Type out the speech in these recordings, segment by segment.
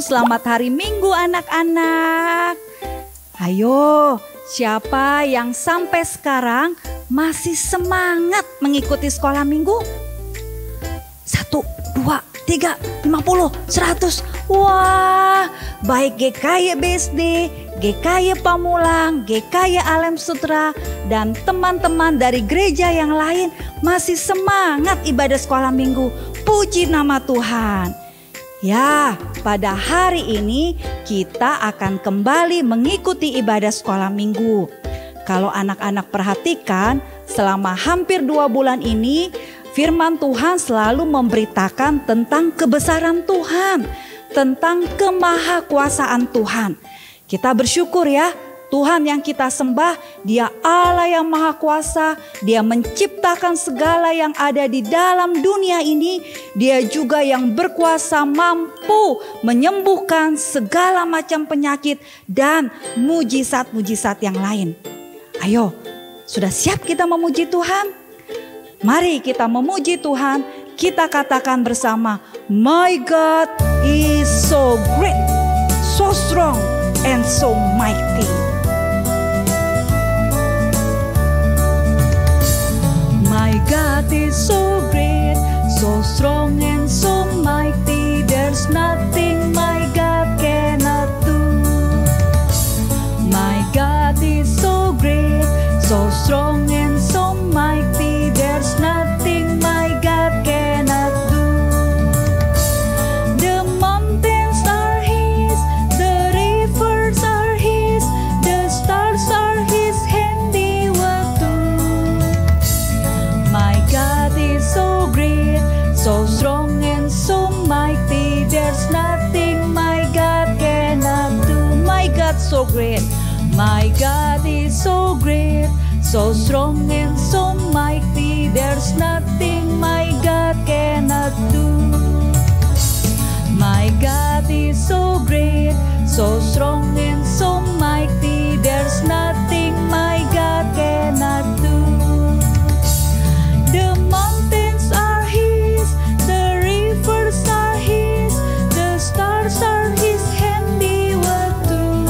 Selamat hari Minggu anak-anak. Ayo, siapa yang sampai sekarang masih semangat mengikuti sekolah minggu? 1, 2, 3, 50, 100. Wah, baik GKY BSD, GKY Pamulang, GKY Alem Sutra, dan teman-teman dari gereja yang lain masih semangat ibadah sekolah minggu. Puji nama Tuhan. Ya, pada hari ini kita akan kembali mengikuti ibadah sekolah minggu. Kalau anak-anak perhatikan, selama hampir 2 bulan ini, firman Tuhan selalu memberitakan tentang kebesaran Tuhan, tentang kemahakuasaan Tuhan. Kita bersyukur ya, Tuhan yang kita sembah, Dia Allah yang Maha Kuasa. Dia menciptakan segala yang ada di dalam dunia ini. Dia juga yang berkuasa, mampu menyembuhkan segala macam penyakit dan mujizat-mujizat yang lain. Ayo, sudah siap kita memuji Tuhan? Mari kita memuji Tuhan. Kita katakan bersama, My God is so great, so strong and so mighty. My God is so great, so strong and so mighty. There's nothing my God cannot do. My God is so great, so strong and so mighty. There's nothing my God cannot do. The mountains are His, the rivers are His, the stars are His handiwork too. My God is so great, so strong and so mighty. There's nothing my God cannot do. My God so great. My God is so great, so strong and so mighty. There's nothing my God cannot do. My God is so great, so strong and so mighty. There's nothing my God cannot do. The mountains are His, the rivers are His, the stars are His handiwork too.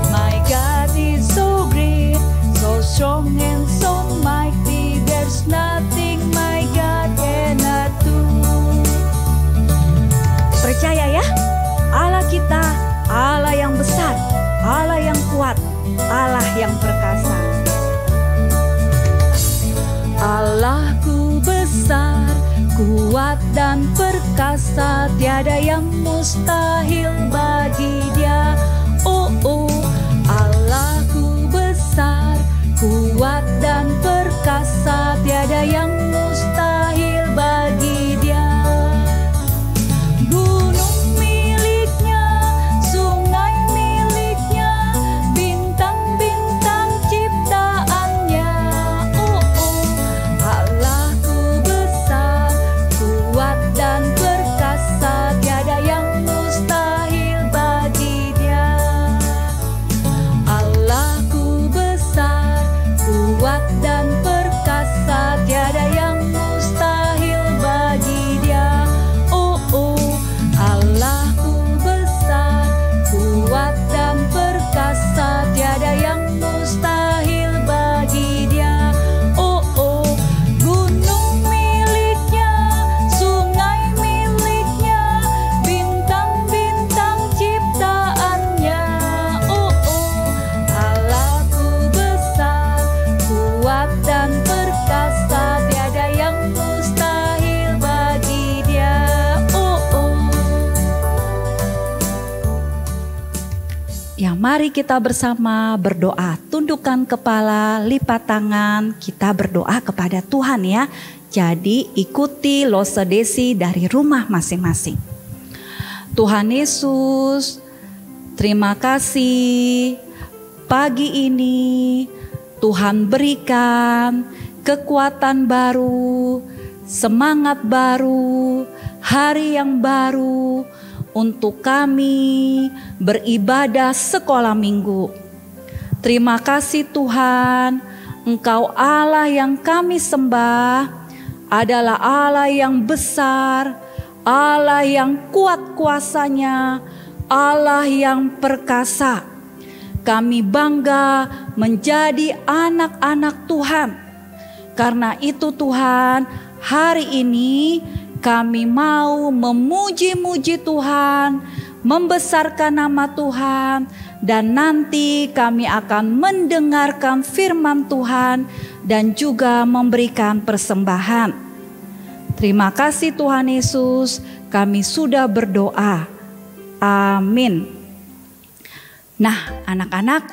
My God is so great, so strong and so mighty. There's nothing my God cannot do. Percaya ya, Allah kita, Allah yang besar, Allah yang kuat, Allah yang perkasa. Allahku besar, kuat dan perkasa, tiada yang mustahil bagi Dia. Oh, Allahku besar, kuat dan perkasa, tiada yang mustahil bagi Dia. Gunung miliknya, sungai miliknya, bintang-bintang ciptaannya. Allahku besar, kuat dan perkasa, tiada yang mustahil bagi Dia. Mari kita bersama berdoa, tundukkan kepala, lipat tangan, kita berdoa kepada Tuhan ya. Jadi ikuti Lose Desi dari rumah masing-masing. Tuhan Yesus, terima kasih pagi ini Tuhan berikan kekuatan baru, semangat baru, hari yang baru untuk kami beribadah sekolah minggu. Terima kasih Tuhan, Engkau Allah yang kami sembah adalah Allah yang besar, Allah yang kuat kuasanya, Allah yang perkasa. Kami bangga menjadi anak-anak Tuhan. Karena itu Tuhan, hari ini kami mau memuji-muji Tuhan, membesarkan nama Tuhan, dan nanti kami akan mendengarkan firman Tuhan dan juga memberikan persembahan. Terima kasih Tuhan Yesus, kami sudah berdoa. Amin. Nah, anak-anak,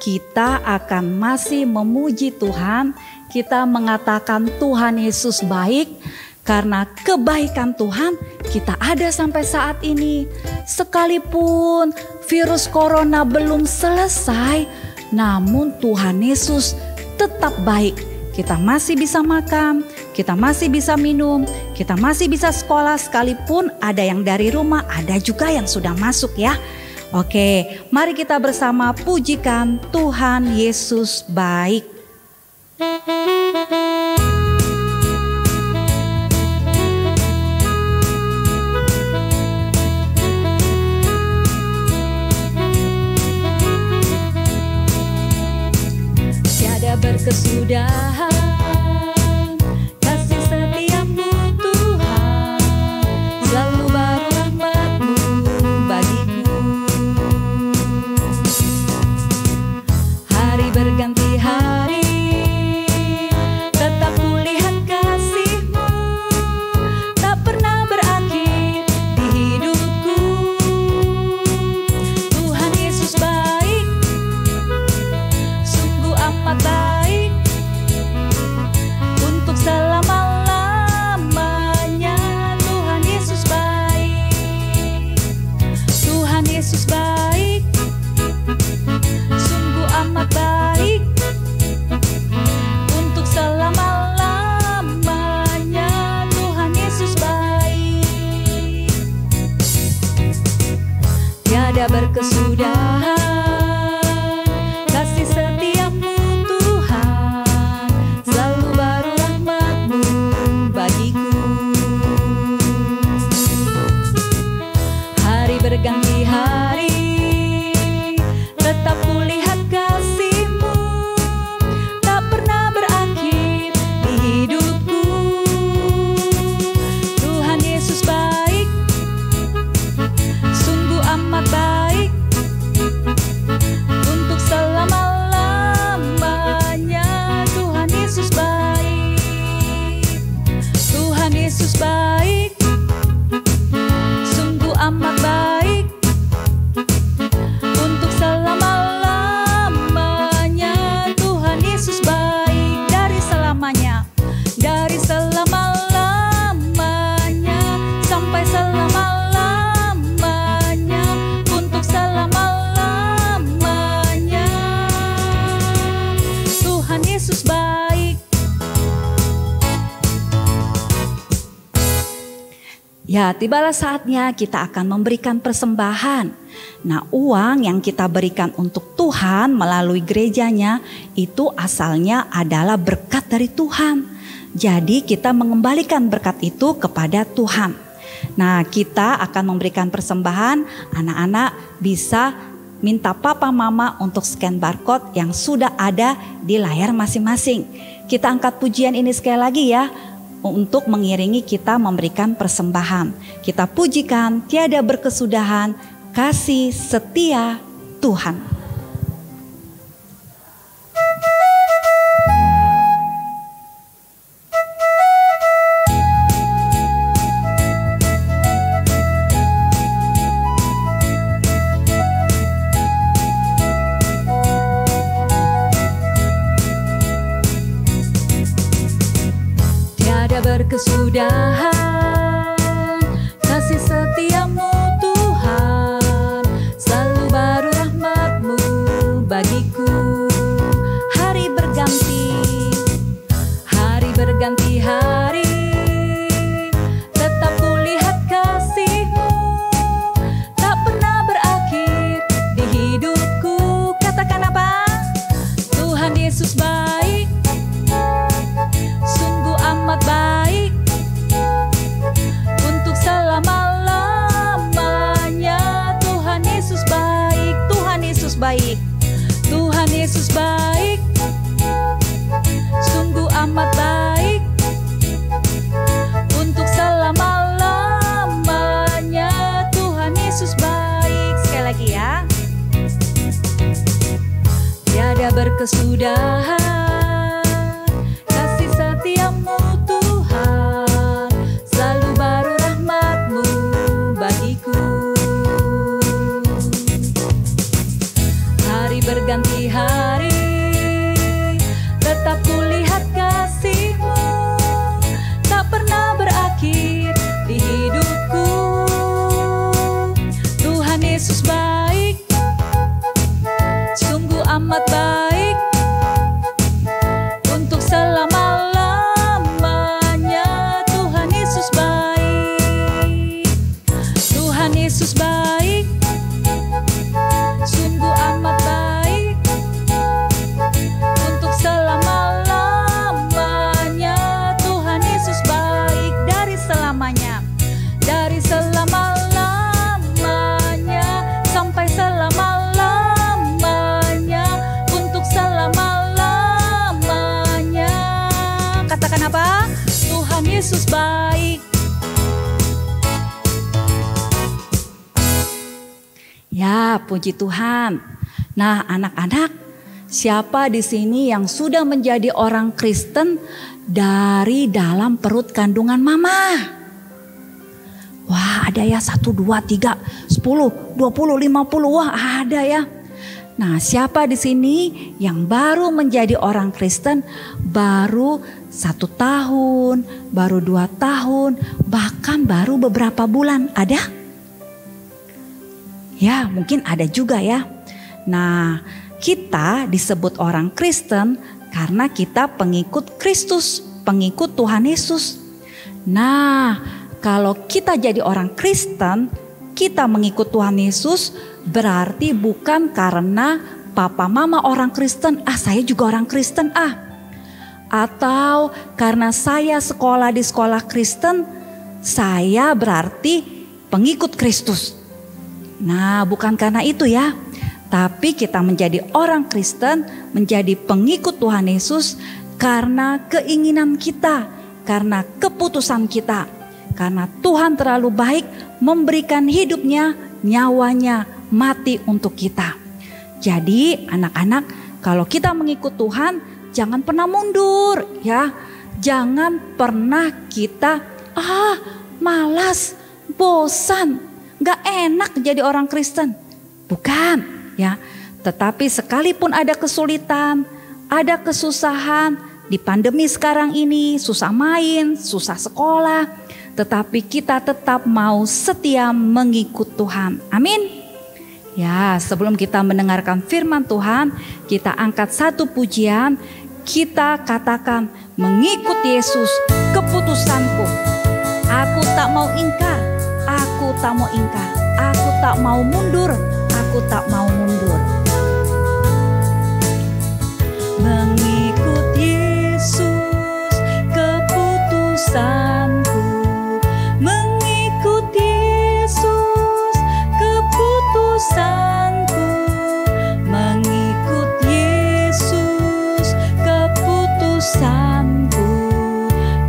kita akan masih memuji Tuhan. Kita mengatakan Tuhan Yesus baik. Karena kebaikan Tuhan kita ada sampai saat ini. Sekalipun virus corona belum selesai, namun Tuhan Yesus tetap baik. Kita masih bisa makan, kita masih bisa minum, kita masih bisa sekolah, sekalipun ada yang dari rumah, ada juga yang sudah masuk ya. Oke, mari kita bersama pujikan Tuhan Yesus baik. Berkesudahan kasih setiamu Tuhan, selalu baru rahmat-Mu bagiku. Hari berganti hari, tetap kulihat kasih-Mu, tak pernah berakhir di hidupku. Tuhan Yesus baik, sungguh amat baik. Selama-lamanya Tuhan Yesus baik. Tuhan Yesus baik, sungguh amat baik. Untuk selama-lamanya Tuhan Yesus baik. Tiada berkesudahan kasih setiamu Tuhan, selalu baru rahmat-Mu bagiku. Hari berganti hari, tetap kulihat kasih-Mu, tak pernah berakhir di hidupku. Tuhan Yesus baik, sungguh amat baik. Untuk selama-lamanya Tuhan Yesus baik. Tuhan Yesus baik, sungguh amat baik. Untuk selama-lamanya Tuhan Yesus baik. Dari selamanya, dari selama-lamanya sampai selama-lamanya. Untuk selama-lamanya Tuhan Yesus baik. Ya, tibalah saatnya kita akan memberikan persembahan. Nah, uang yang kita berikan untuk Tuhan melalui gerejanya itu asalnya adalah berkat dari Tuhan. Jadi kita mengembalikan berkat itu kepada Tuhan. Nah, kita akan memberikan persembahan. Anak-anak bisa minta papa mama untuk scan barcode yang sudah ada di layar masing-masing. Kita angkat pujian ini sekali lagi ya, untuk mengiringi kita memberikan persembahan. Kita pujikan tiada berkesudahan kasih setia Tuhan. berkesudahan. Kasih setiamu Tuhan, selalu baru rahmat-Mu bagiku. Hari berganti hari, tetap kulihat kasih-Mu, tak pernah berakhir di hidupku. Katakan apa? Tuhan Yesus baik, sungguh amat baik, untuk selama-lamanya. Tuhan Yesus baik, Tuhan Yesus baik, Tuhan Yesus baik, sungguh amat baik, untuk selama-lamanya. Tuhan Yesus baik. Sekali lagi ya. Tiada berkesudahan, kasih setiamu Tuhan, selalu baru rahmat-Mu bagiku. Hari berganti hari, tetap kulihat kasih-Mu, tak pernah berakhir di hidupku. Tuhan Yesus baik, sungguh amat baik, untuk selama-lamanya. Tuhan Yesus baik, Tuhan Yesus baik, sungguh amat baik, untuk selama-lamanya. Tuhan Yesus baik dari selamanya, dari selama-lamanya sampai selama-lamanya, untuk selama-lamanya. Katakan apa? Tuhan Yesus baik. Ya, puji Tuhan. Nah, anak-anak, siapa di sini yang sudah menjadi orang Kristen dari dalam perut kandungan mama? Wah, ada ya 1, 2, 3, 10, 20, 50. Wah, ada ya. Nah, siapa di sini yang baru menjadi orang Kristen baru 1 tahun, baru 2 tahun, bahkan baru beberapa bulan? Ada? Ya, mungkin ada juga ya. Nah, kita disebut orang Kristen karena kita pengikut Kristus, pengikut Tuhan Yesus. Nah, kalau kita jadi orang Kristen, kita mengikut Tuhan Yesus, berarti bukan karena papa mama orang Kristen, saya juga orang Kristen atau karena saya sekolah di sekolah Kristen, saya berarti pengikut Kristus. Nah, bukan karena itu ya. Tapi kita menjadi orang Kristen, menjadi pengikut Tuhan Yesus karena keinginan kita, karena keputusan kita. Karena Tuhan terlalu baik memberikan hidupnya, nyawanya mati untuk kita. Jadi anak-anak, kalau kita mengikut Tuhan, jangan pernah mundur ya. Jangan pernah kita malas, bosan, gak enak jadi orang Kristen. Bukan ya. Tetapi sekalipun ada kesulitan, ada kesusahan, di pandemi sekarang ini susah main, susah sekolah, tetapi kita tetap mau setia mengikut Tuhan. Amin. Ya, sebelum kita mendengarkan firman Tuhan, kita angkat satu pujian. Kita katakan, mengikut Yesus keputusanku. Aku tak mau ingkar, aku tak mau ingkar, aku tak mau mundur, aku tak mau mundur. Mengikut Yesus keputusanku, mengikut Yesus keputusanku, mengikut Yesus keputusanku.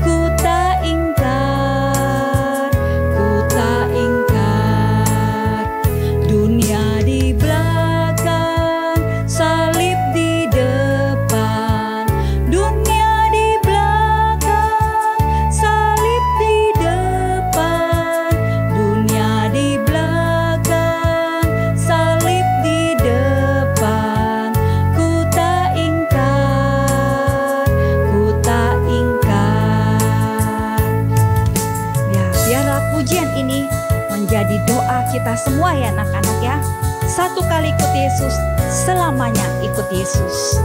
Ku tak ingkar, ku tak ingkar. Dunia di belakang semua ya anak-anak ya. Satu kali ikut Yesus, selamanya ikut Yesus.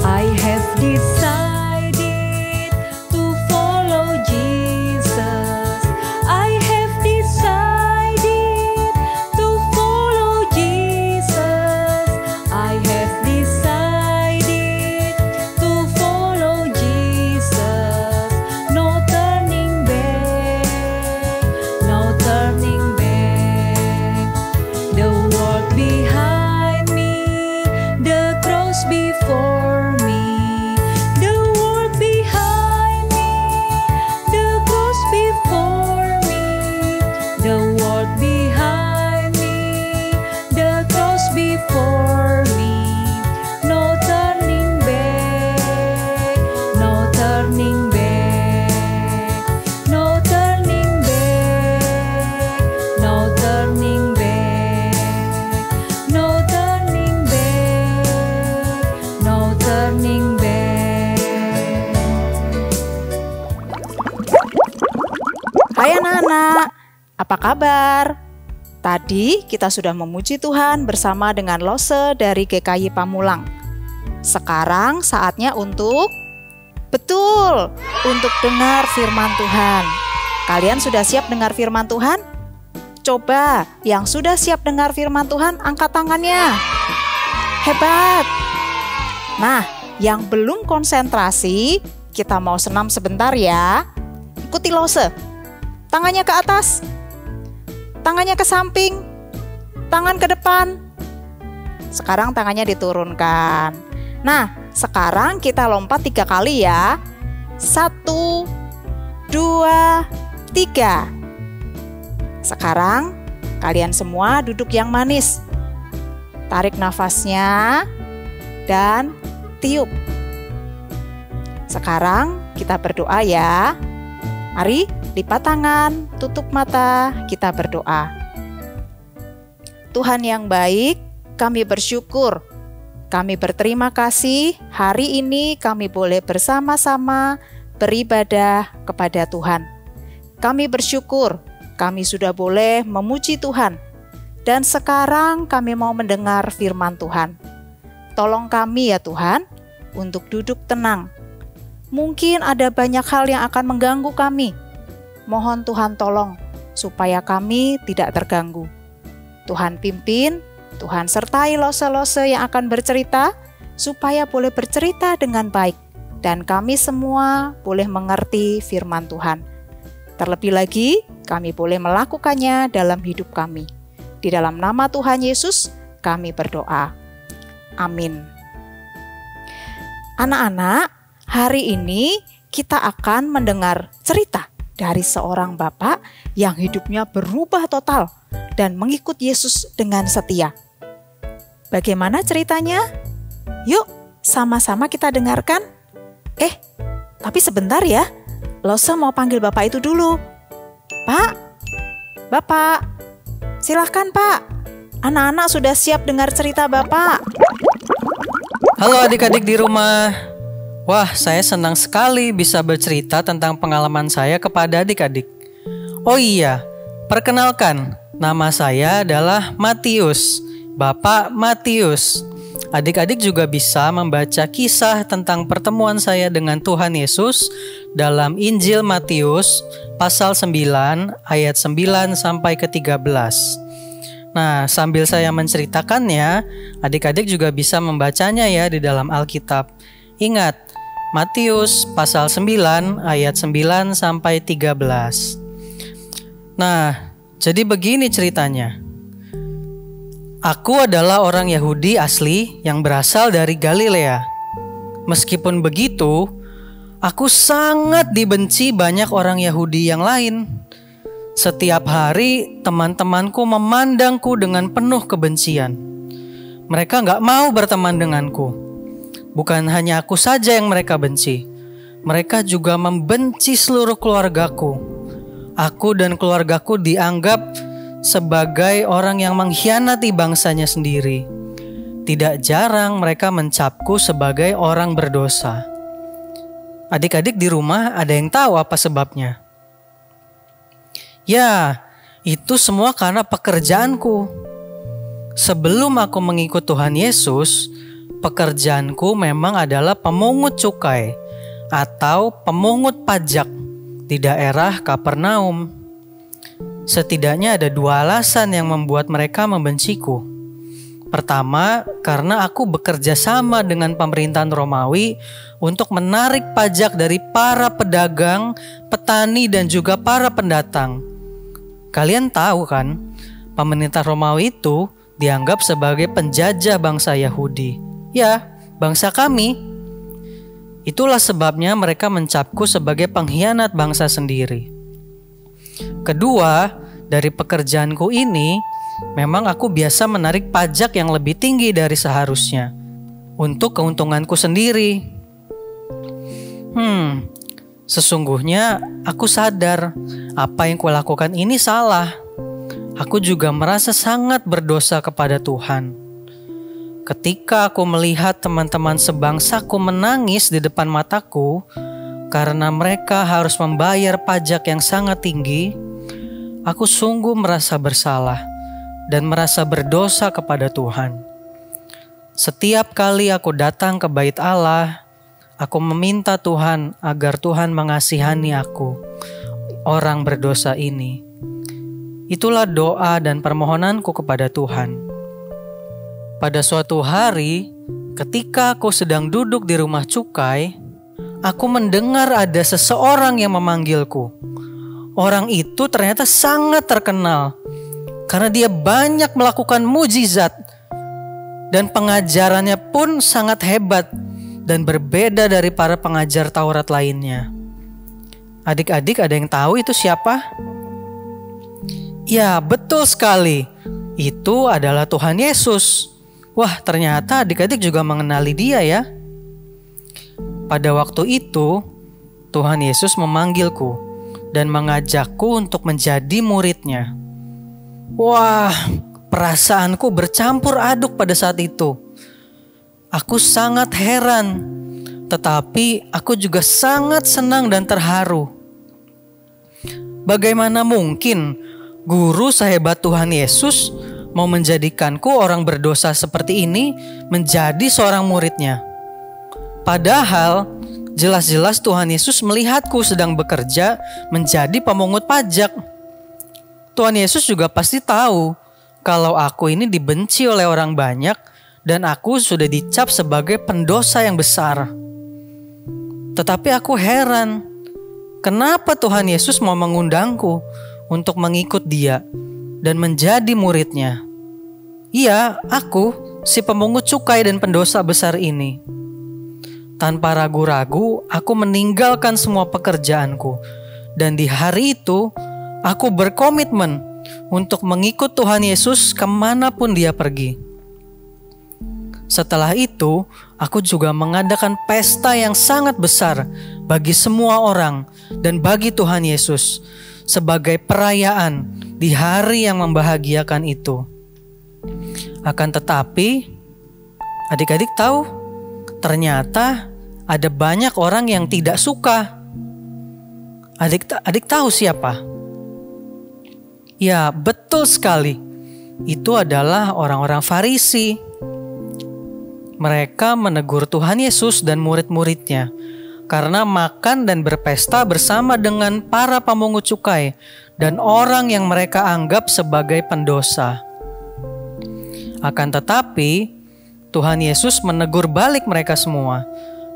I have decided to follow Jesus. I have decided to follow Jesus. I have decided to follow Jesus. No turning back, no turning back. The world behind me, the cross before me. The world behind me, the cross before me. The world behind me, the cross before me. No turning back, no turning back, no turning back, no turning back, no turning back, no turning back. Hai anak-anak, apa kabar? Tadi kita sudah memuji Tuhan bersama dengan Lose dari GKI Pamulang. Sekarang saatnya untuk dengar firman Tuhan. Kalian sudah siap dengar firman Tuhan? Coba yang sudah siap dengar firman Tuhan angkat tangannya. Hebat. Nah, yang belum konsentrasi, kita mau senam sebentar ya. Ikuti Lose. Tangannya ke atas, tangannya ke samping, tangan ke depan. Sekarang tangannya diturunkan. Nah, sekarang kita lompat 3 kali ya. 1, 2, 3. Sekarang kalian semua duduk yang manis. Tarik nafasnya dan tiup. Sekarang kita berdoa ya. Mari lipat tangan, tutup mata, kita berdoa. Tuhan yang baik, kami bersyukur, kami berterima kasih hari ini kami boleh bersama-sama beribadah kepada Tuhan. Kami bersyukur, kami sudah boleh memuji Tuhan. Dan sekarang kami mau mendengar firman Tuhan. Tolong kami ya Tuhan, untuk duduk tenang. Mungkin ada banyak hal yang akan mengganggu kami. Mohon Tuhan tolong, supaya kami tidak terganggu. Tuhan pimpin, Tuhan sertai Lose-Lose yang akan bercerita, supaya boleh bercerita dengan baik. Dan kami semua boleh mengerti firman Tuhan. Terlebih lagi, kami boleh melakukannya dalam hidup kami. Di dalam nama Tuhan Yesus, kami berdoa. Amin. Anak-anak, hari ini kita akan mendengar cerita dari seorang bapak yang hidupnya berubah total dan mengikut Yesus dengan setia. Bagaimana ceritanya? Yuk, sama-sama kita dengarkan. Tapi sebentar ya. Lose mau panggil bapak itu dulu. Pak, Bapak, silahkan Pak. Anak-anak sudah siap dengar cerita Bapak. Halo adik-adik di rumah. Wah, saya senang sekali bisa bercerita tentang pengalaman saya kepada adik-adik. Oh iya, perkenalkan, nama saya adalah Matius, Bapak Matius. Adik-adik juga bisa membaca kisah tentang pertemuan saya dengan Tuhan Yesus dalam Injil Matius pasal 9 ayat 9 sampai ke 13. Nah, sambil saya menceritakannya, adik-adik juga bisa membacanya ya di dalam Alkitab. Ingat, Matius pasal 9 ayat 9 sampai 13. Nah, jadi begini ceritanya. Aku adalah orang Yahudi asli yang berasal dari Galilea. Meskipun begitu, aku sangat dibenci banyak orang Yahudi yang lain. Setiap hari teman-temanku memandangku dengan penuh kebencian. Mereka gak mau berteman denganku. Bukan hanya aku saja yang mereka benci. Mereka juga membenci seluruh keluargaku. Aku dan keluargaku dianggap sebagai orang yang mengkhianati bangsanya sendiri. Tidak jarang mereka mencapku sebagai orang berdosa. Adik-adik di rumah ada yang tahu apa sebabnya? Ya, itu semua karena pekerjaanku. Sebelum aku mengikut Tuhan Yesus, pekerjaanku memang adalah pemungut cukai atau pemungut pajak di daerah Kapernaum. Setidaknya ada 2 alasan yang membuat mereka membenciku. Pertama, karena aku bekerja sama dengan pemerintahan Romawi untuk menarik pajak dari para pedagang, petani, dan juga para pendatang. Kalian tahu kan, pemerintah Romawi itu dianggap sebagai penjajah bangsa Yahudi. Ya, bangsa kami. Itulah sebabnya mereka mencapku sebagai pengkhianat bangsa sendiri. Kedua, dari pekerjaanku ini, memang aku biasa menarik pajak yang lebih tinggi dari seharusnya untuk keuntunganku sendiri. Sesungguhnya aku sadar apa yang kulakukan ini salah. Aku juga merasa sangat berdosa kepada Tuhan. Ketika aku melihat teman-teman sebangsaku menangis di depan mataku karena mereka harus membayar pajak yang sangat tinggi, aku sungguh merasa bersalah dan merasa berdosa kepada Tuhan. Setiap kali aku datang ke bait Allah, aku meminta Tuhan agar Tuhan mengasihani aku, orang berdosa ini. Itulah doa dan permohonanku kepada Tuhan. Pada suatu hari, ketika aku sedang duduk di rumah cukai, aku mendengar ada seseorang yang memanggilku. Orang itu ternyata sangat terkenal karena dia banyak melakukan mujizat dan pengajarannya pun sangat hebat dan berbeda dari para pengajar Taurat lainnya. Adik-adik, ada yang tahu itu siapa? Ya, betul sekali. Itu adalah Tuhan Yesus. Wah, ternyata adik-adik juga mengenali dia ya. Pada waktu itu, Tuhan Yesus memanggilku dan mengajakku untuk menjadi muridnya. Wah, perasaanku bercampur aduk pada saat itu. Aku sangat heran, tetapi aku juga sangat senang dan terharu. Bagaimana mungkin guru sehebat Tuhan Yesus mau menjadikanku orang berdosa seperti ini menjadi seorang muridnya? Padahal jelas-jelas Tuhan Yesus melihatku sedang bekerja menjadi pemungut pajak. Tuhan Yesus juga pasti tahu kalau aku ini dibenci oleh orang banyak dan aku sudah dicap sebagai pendosa yang besar. Tetapi aku heran, kenapa Tuhan Yesus mau mengundangku untuk mengikut Dia dan menjadi muridnya? Iya, aku, si pemungut cukai dan pendosa besar ini. Tanpa ragu-ragu, aku meninggalkan semua pekerjaanku. Dan di hari itu, aku berkomitmen untuk mengikut Tuhan Yesus kemanapun Dia pergi. Setelah itu, aku juga mengadakan pesta yang sangat besar bagi semua orang dan bagi Tuhan Yesus sebagai perayaan di hari yang membahagiakan itu. Akan tetapi, adik-adik tahu, ternyata ada banyak orang yang tidak suka. Adik tahu siapa? Ya, betul sekali. Itu adalah orang-orang Farisi. Mereka menegur Tuhan Yesus dan murid-muridnya karena makan dan berpesta bersama dengan para pemungut cukai dan orang yang mereka anggap sebagai pendosa. Akan tetapi, Tuhan Yesus menegur balik mereka semua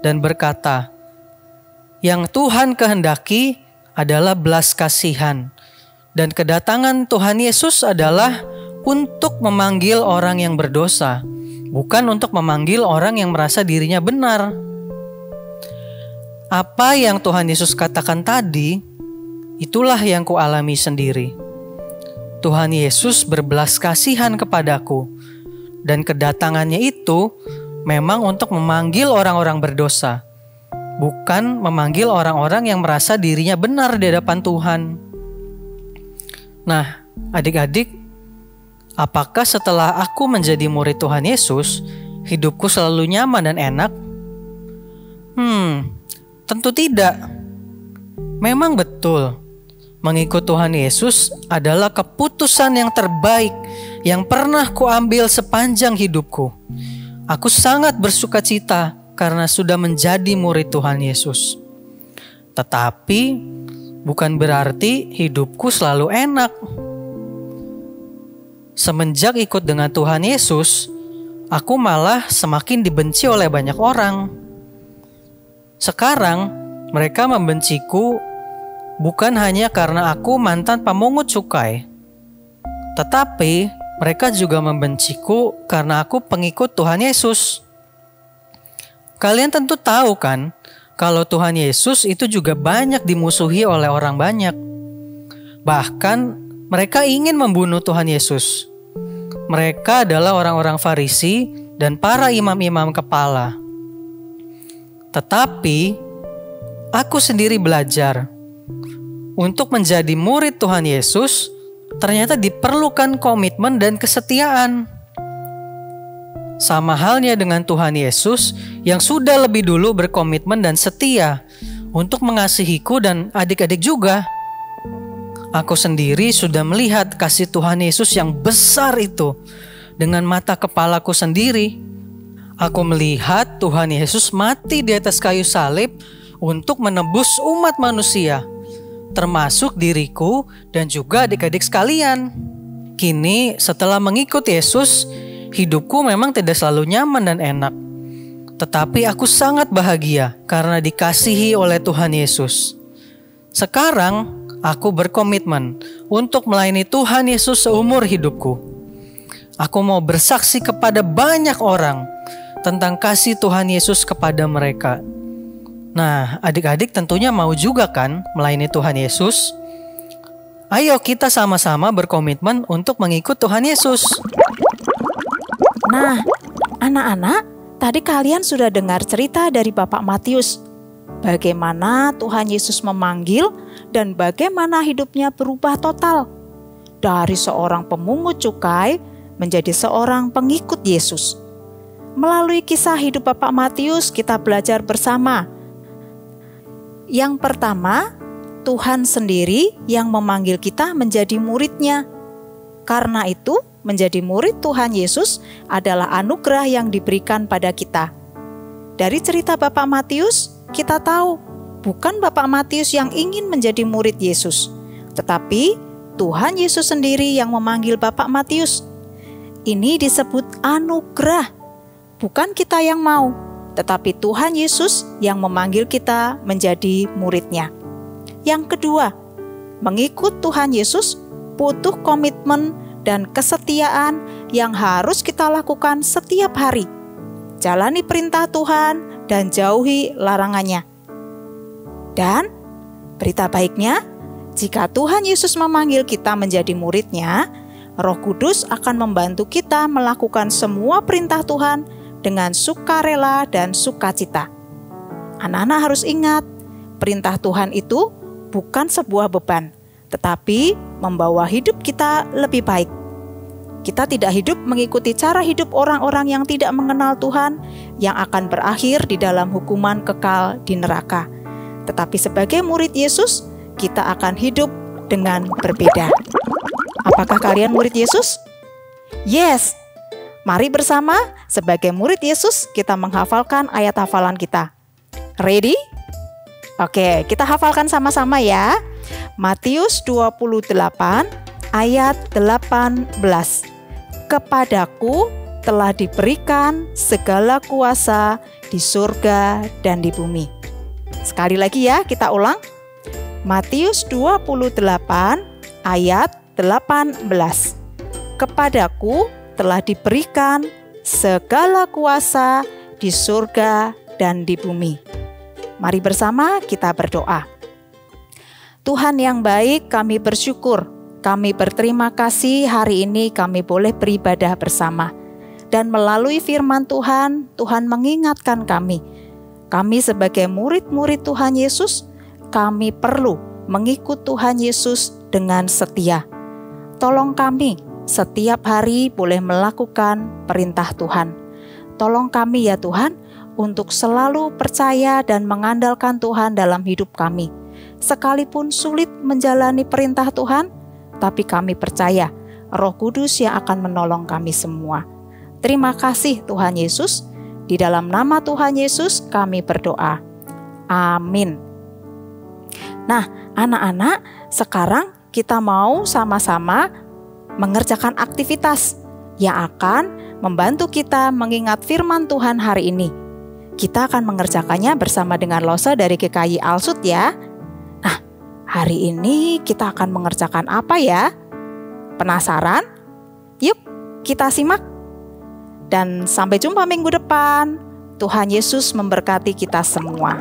dan berkata, "Yang Tuhan kehendaki adalah belas kasihan, dan kedatangan Tuhan Yesus adalah untuk memanggil orang yang berdosa, bukan untuk memanggil orang yang merasa dirinya benar." Apa yang Tuhan Yesus katakan tadi, itulah yang kualami sendiri. Tuhan Yesus berbelas kasihan kepadaku, dan kedatangannya itu memang untuk memanggil orang-orang berdosa, bukan memanggil orang-orang yang merasa dirinya benar di hadapan Tuhan. Nah, adik-adik, apakah setelah aku menjadi murid Tuhan Yesus, hidupku selalu nyaman dan enak? Tentu tidak. Memang betul, Mengikut Tuhan Yesus adalah keputusan yang terbaik yang pernah kuambil sepanjang hidupku. Aku sangat bersukacita karena sudah menjadi murid Tuhan Yesus. Tetapi bukan berarti hidupku selalu enak. Semenjak ikut dengan Tuhan Yesus, aku malah semakin dibenci oleh banyak orang. Sekarang mereka membenciku bukan hanya karena aku mantan pemungut cukai, tetapi mereka juga membenciku karena aku pengikut Tuhan Yesus. Kalian tentu tahu kan, kalau Tuhan Yesus itu juga banyak dimusuhi oleh orang banyak. Bahkan mereka ingin membunuh Tuhan Yesus. Mereka adalah orang-orang Farisi dan para imam-imam kepala. Tetapi aku sendiri belajar, untuk menjadi murid Tuhan Yesus, ternyata diperlukan komitmen dan kesetiaan. Sama halnya dengan Tuhan Yesus yang sudah lebih dulu berkomitmen dan setia untuk mengasihiku dan adik-adik juga. Aku sendiri sudah melihat kasih Tuhan Yesus yang besar itu dengan mata kepalaku sendiri. Aku melihat Tuhan Yesus mati di atas kayu salib untuk menebus umat manusia, termasuk diriku dan juga adik-adik sekalian. Kini setelah mengikut Yesus, hidupku memang tidak selalu nyaman dan enak. Tetapi aku sangat bahagia karena dikasihi oleh Tuhan Yesus. Sekarang aku berkomitmen untuk melayani Tuhan Yesus seumur hidupku. Aku mau bersaksi kepada banyak orang tentang kasih Tuhan Yesus kepada mereka. Nah, adik-adik tentunya mau juga kan melayani Tuhan Yesus? Ayo kita sama-sama berkomitmen untuk mengikut Tuhan Yesus. Nah, anak-anak, tadi kalian sudah dengar cerita dari Bapak Matius. Bagaimana Tuhan Yesus memanggil dan bagaimana hidupnya berubah total. Dari seorang pemungut cukai menjadi seorang pengikut Yesus. Melalui kisah hidup Bapak Matius, kita belajar bersama. Yang pertama, Tuhan sendiri yang memanggil kita menjadi murid-Nya. Karena itu, menjadi murid Tuhan Yesus adalah anugerah yang diberikan pada kita. Dari cerita Bapak Matius, kita tahu bukan Bapak Matius yang ingin menjadi murid Yesus, tetapi Tuhan Yesus sendiri yang memanggil Bapak Matius. Ini disebut anugerah, bukan kita yang mau, tetapi Tuhan Yesus yang memanggil kita menjadi murid-Nya. Yang kedua, mengikut Tuhan Yesus butuh komitmen dan kesetiaan yang harus kita lakukan setiap hari. Jalani perintah Tuhan dan jauhi larangannya. Dan berita baiknya, jika Tuhan Yesus memanggil kita menjadi murid-Nya, Roh Kudus akan membantu kita melakukan semua perintah Tuhan dengan sukarela dan sukacita. Anak-anak harus ingat, perintah Tuhan itu bukan sebuah beban, tetapi membawa hidup kita lebih baik. Kita tidak hidup mengikuti cara hidup orang-orang yang tidak mengenal Tuhan, yang akan berakhir di dalam hukuman kekal di neraka. Tetapi sebagai murid Yesus, kita akan hidup dengan berbeda. Apakah kalian murid Yesus? Yes! Mari bersama sebagai murid Yesus kita menghafalkan ayat hafalan kita. Ready? Oke, kita hafalkan sama-sama ya. Matius 28 ayat 18. Kepadaku telah diberikan segala kuasa di surga dan di bumi. Sekali lagi ya, kita ulang. Matius 28 ayat 18. Kepadaku telah diberikan segala kuasa di surga dan di bumi. Mari bersama kita berdoa. Tuhan yang baik, kami bersyukur. Kami berterima kasih hari ini kami boleh beribadah bersama. Dan melalui firman Tuhan, Tuhan mengingatkan kami. Kami sebagai murid-murid Tuhan Yesus, kami perlu mengikut Tuhan Yesus dengan setia. Tolong kami setiap hari boleh melakukan perintah Tuhan. Tolong kami ya Tuhan, untuk selalu percaya dan mengandalkan Tuhan dalam hidup kami. sekalipun sulit menjalani perintah Tuhan, tapi kami percaya Roh Kudus yang akan menolong kami semua. Terima kasih Tuhan Yesus. Di dalam nama Tuhan Yesus kami berdoa. Amin. Nah, anak-anak, sekarang kita mau sama-sama mengerjakan aktivitas yang akan membantu kita mengingat firman Tuhan hari ini. Kita akan mengerjakannya bersama dengan Lose dari GKI Alsut ya. Nah, hari ini kita akan mengerjakan apa ya? Penasaran? Yuk, kita simak. Dan sampai jumpa minggu depan. Tuhan Yesus memberkati kita semua.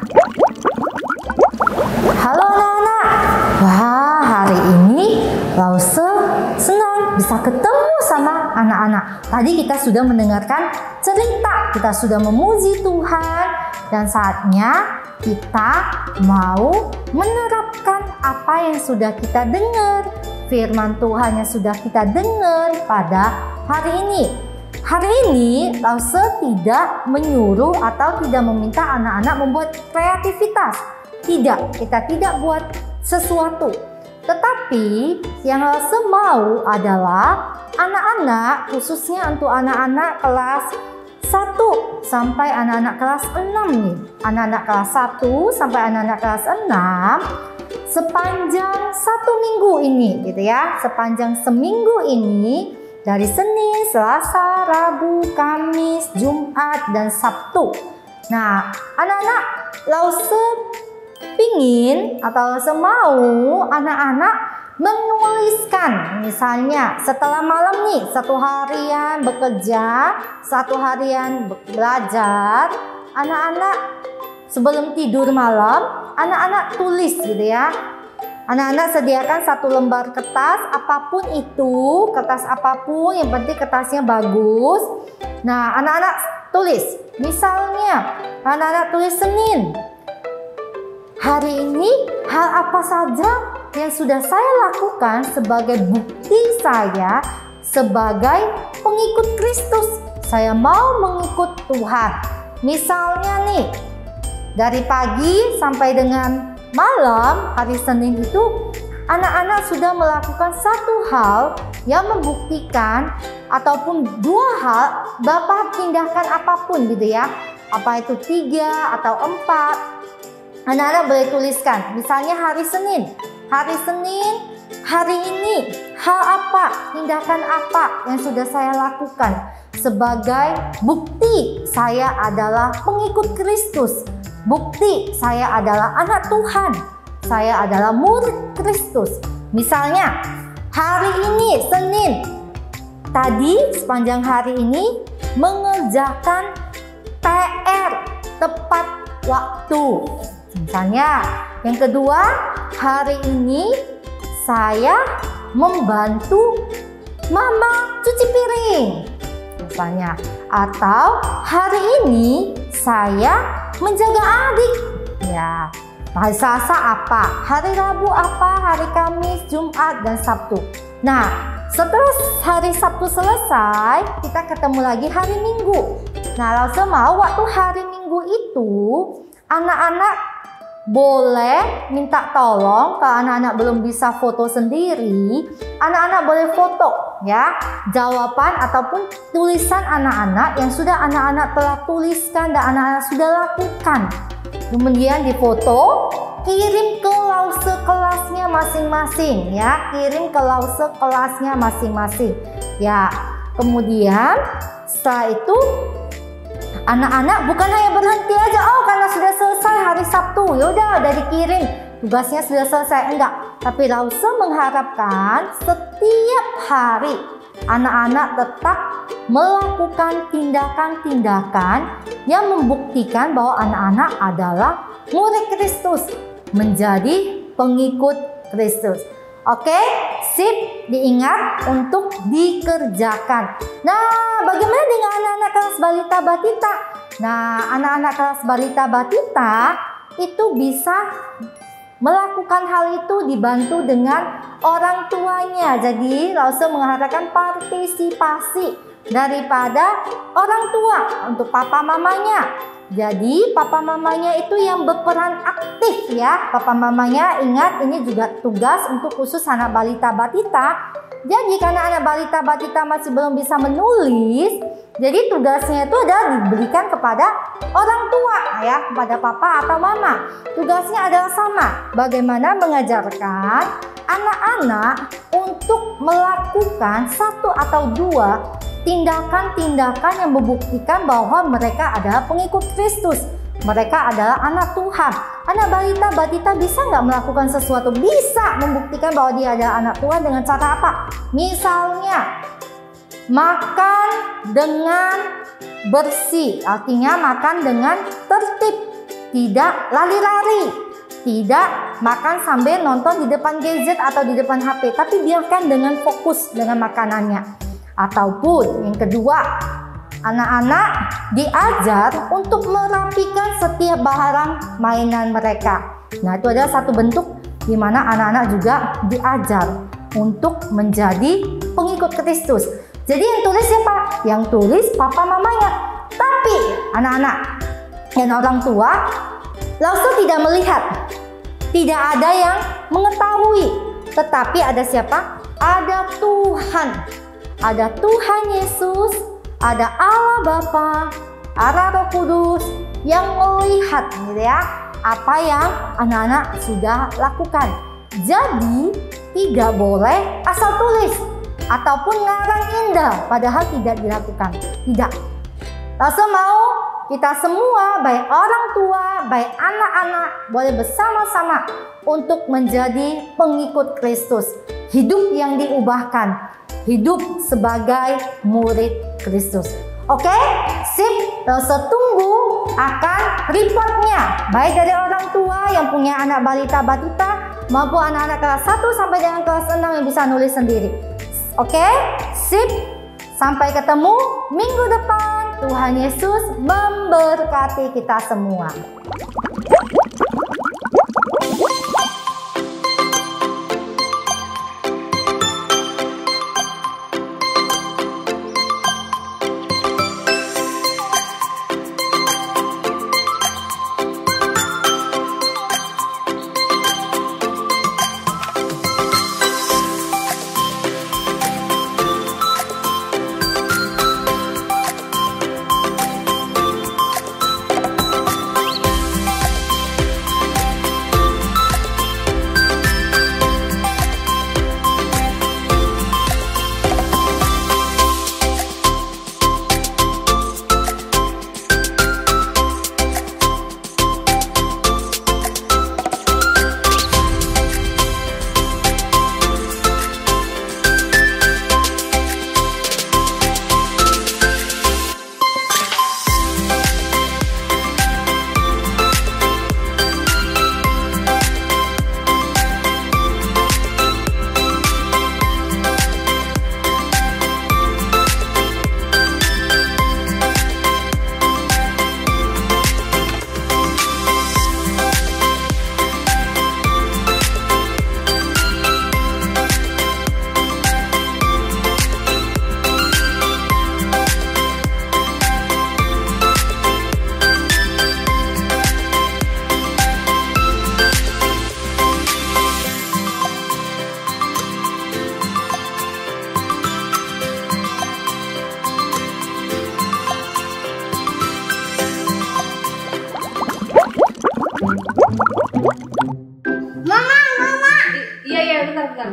Halo anak-anak. Wah, hari ini Lause senang bisa ketemu sama anak-anak. Tadi kita sudah mendengarkan cerita, kita sudah memuji Tuhan, dan saatnya kita mau menerapkan apa yang sudah kita dengar, firman Tuhan yang sudah kita dengar pada hari ini. Hari ini Lause tidak menyuruh atau tidak meminta anak-anak membuat kreativitas. Tidak, kita tidak buat sesuatu. Tetapi yang Lause mau adalah anak-anak, khususnya untuk anak-anak kelas 1 sampai anak-anak kelas 6 nih. Anak-anak kelas 1 sampai anak-anak kelas 6 sepanjang 1 minggu ini gitu ya. Sepanjang seminggu ini dari Senin, Selasa, Rabu, Kamis, Jumat, dan Sabtu. Nah, anak-anak Lause pingin atau Lause mau anak-anak menuliskan, misalnya setelah malam nih, 1 harian bekerja, 1 harian belajar, anak-anak sebelum tidur malam, anak-anak tulis gitu ya. Anak-anak sediakan 1 lembar kertas, apapun itu, kertas apapun, yang penting kertasnya bagus. Nah, anak-anak tulis, misalnya anak-anak tulis Senin. Hari ini hal apa saja yang sudah saya lakukan sebagai bukti saya sebagai pengikut Kristus. Saya mau mengikut Tuhan. Misalnya nih, dari pagi sampai dengan malam hari Senin itu anak-anak sudah melakukan 1 hal yang membuktikan, ataupun 2 hal, Bapak tindakan apapun gitu ya. Apa itu 3 atau 4. Anak-anak boleh tuliskan, misalnya hari Senin, hari ini hal apa, tindakan apa yang sudah saya lakukan sebagai bukti saya adalah pengikut Kristus, bukti saya adalah anak Tuhan, saya adalah murid Kristus. Misalnya hari ini Senin, tadi sepanjang hari ini mengerjakan PR tepat waktu. Misalnya, yang kedua, hari ini saya membantu mama cuci piring. Misalnya, atau hari ini saya menjaga adik. Ya, hari Selasa apa? Hari Rabu apa? Hari Kamis, Jumat, dan Sabtu. Nah, setelah hari Sabtu selesai, kita ketemu lagi hari Minggu. Nah, Lause mau waktu hari Minggu itu anak-anak boleh minta tolong. Kalau anak-anak belum bisa foto sendiri, anak-anak boleh foto ya jawaban ataupun tulisan anak-anak yang sudah anak-anak telah tuliskan dan anak-anak sudah lakukan. Kemudian difoto, kirim ke Lause kelasnya masing-masing ya, kirim ke Lause kelasnya masing-masing ya. Kemudian setelah itu anak-anak bukan hanya berhenti aja, oh karena sudah selesai hari Sabtu, yaudah udah dikirim, tugasnya sudah selesai. Enggak, tapi Lause mengharapkan setiap hari anak-anak tetap melakukan tindakan-tindakan yang membuktikan bahwa anak-anak adalah murid Kristus, menjadi pengikut Kristus. Oke, sip, diingat untuk dikerjakan. Nah, bagaimana dengan anak-anak kelas balita batita? Nah, anak-anak kelas balita batita itu bisa melakukan hal itu dibantu dengan orang tuanya. Jadi, Lause mengharapkan partisipasi daripada orang tua untuk papa mamanya. Jadi papa mamanya itu yang berperan aktif ya. Papa mamanya ingat ini juga tugas untuk khusus anak balita batita. Jadi karena anak balita batita masih belum bisa menulis, jadi tugasnya itu adalah diberikan kepada orang tua ya, kepada papa atau mama. Tugasnya adalah sama, bagaimana mengajarkan anak-anak untuk melakukan satu atau dua tindakan-tindakan yang membuktikan bahwa mereka adalah pengikut Kristus. Mereka adalah anak Tuhan. Anak balita batita bisa nggak melakukan sesuatu? Bisa membuktikan bahwa dia adalah anak Tuhan dengan cara apa? Misalnya makan dengan bersih, artinya makan dengan tertib, tidak lari-lari, tidak makan sambil nonton di depan gadget atau di depan HP, tapi biarkan dengan fokus dengan makanannya. Ataupun yang kedua, anak-anak diajar untuk merapikan setiap barang mainan mereka. Nah, itu adalah satu bentuk di mana anak-anak juga diajar untuk menjadi pengikut Kristus. Jadi yang tulis siapa? Yang tulis papa mamanya. Tapi anak-anak dan orang tua langsung tidak melihat. Tidak ada yang mengetahui. Tetapi ada siapa? Ada Tuhan. Ada Tuhan Yesus, ada Allah Bapa, Allah Roh Kudus yang melihat gitu ya, apa yang anak-anak sudah lakukan. Jadi tidak boleh asal tulis ataupun ngarang indah padahal tidak dilakukan. Tidak. Langsung mau kita semua, baik orang tua, baik anak-anak, boleh bersama-sama untuk menjadi pengikut Kristus. Hidup yang diubahkan. Hidup sebagai murid Kristus. Oke, sip. Tunggu akan reportnya, baik dari orang tua yang punya anak balita batita maupun anak-anak kelas 1 sampai dengan kelas 6 yang bisa nulis sendiri. Oke, sip. Sampai ketemu minggu depan. Tuhan Yesus memberkati kita semua.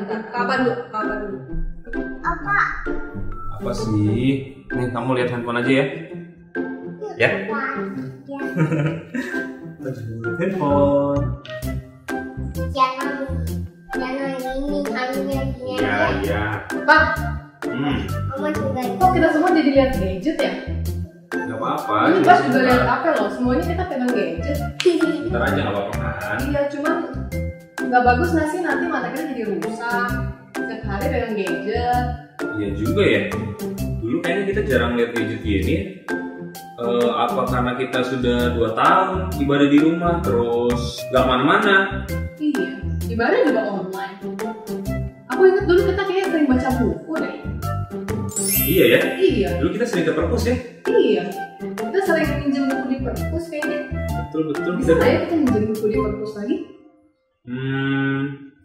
bentar. Kapan dulu? Apa sih? Nih kamu lihat handphone aja ya. Ya? Handphone. Jangan ini hanya gini. Iya. Pak. Mama juga. Kok kita semua jadi lihat gadget ya? Gak apa-apa. Ini pas juga lihat HP loh. Semuanya kita pegang gadget. Bentar aja gak apa-apa kan? Iya, cuman nggak bagus nggak sih nanti mata kita jadi rusak. Setiap hari pegang gadget. Iya juga ya. Dulu kayaknya kita jarang lihat gadget gini. Apa karena kita sudah 2 tahun ibadah di rumah terus gak kemana-mana? Iya, ibadah juga online. Aku ingat dulu kita kayak sering baca buku deh. Iya ya? Iya. Dulu kita sering ke perpus ya? Iya. Kita sering minjem buku di perpus kayaknya. Betul. Bisa nggak ya kita minjem buku di perpus lagi?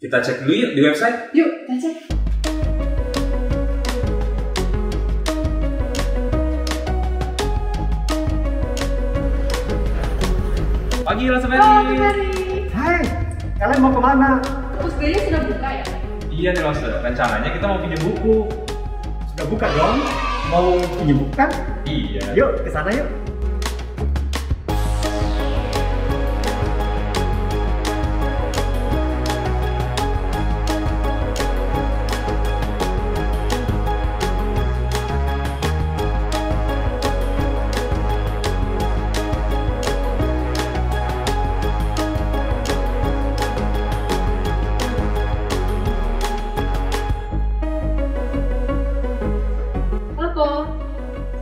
Kita cek dulu yuk di website. Yuk, kita cek. Pagi Mas Ferry. Halo Ferry. Hai, kalian mau kemana? Perpus kayaknya sudah buka ya? Iya nih Mas, rencananya kita mau pinjam buku. Sudah buka dong? Mau pinjam buku kan? Iya. Yuk, ke sana yuk.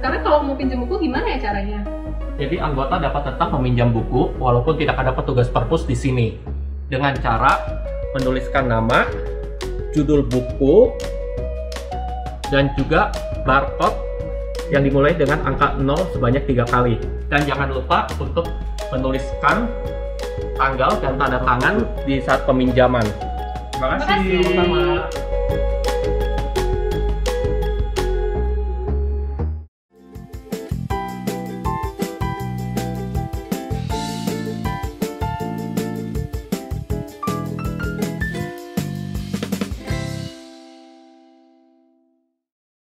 Sekarang kalau mau pinjam buku gimana ya caranya? Jadi anggota dapat tetap meminjam buku walaupun tidak ada petugas perpus di sini dengan cara menuliskan nama, judul buku, dan juga barcode yang dimulai dengan angka 0 sebanyak 3 kali. Dan jangan lupa untuk menuliskan tanggal dan tanda tangan di saat peminjaman. Terima kasih. Sama-sama.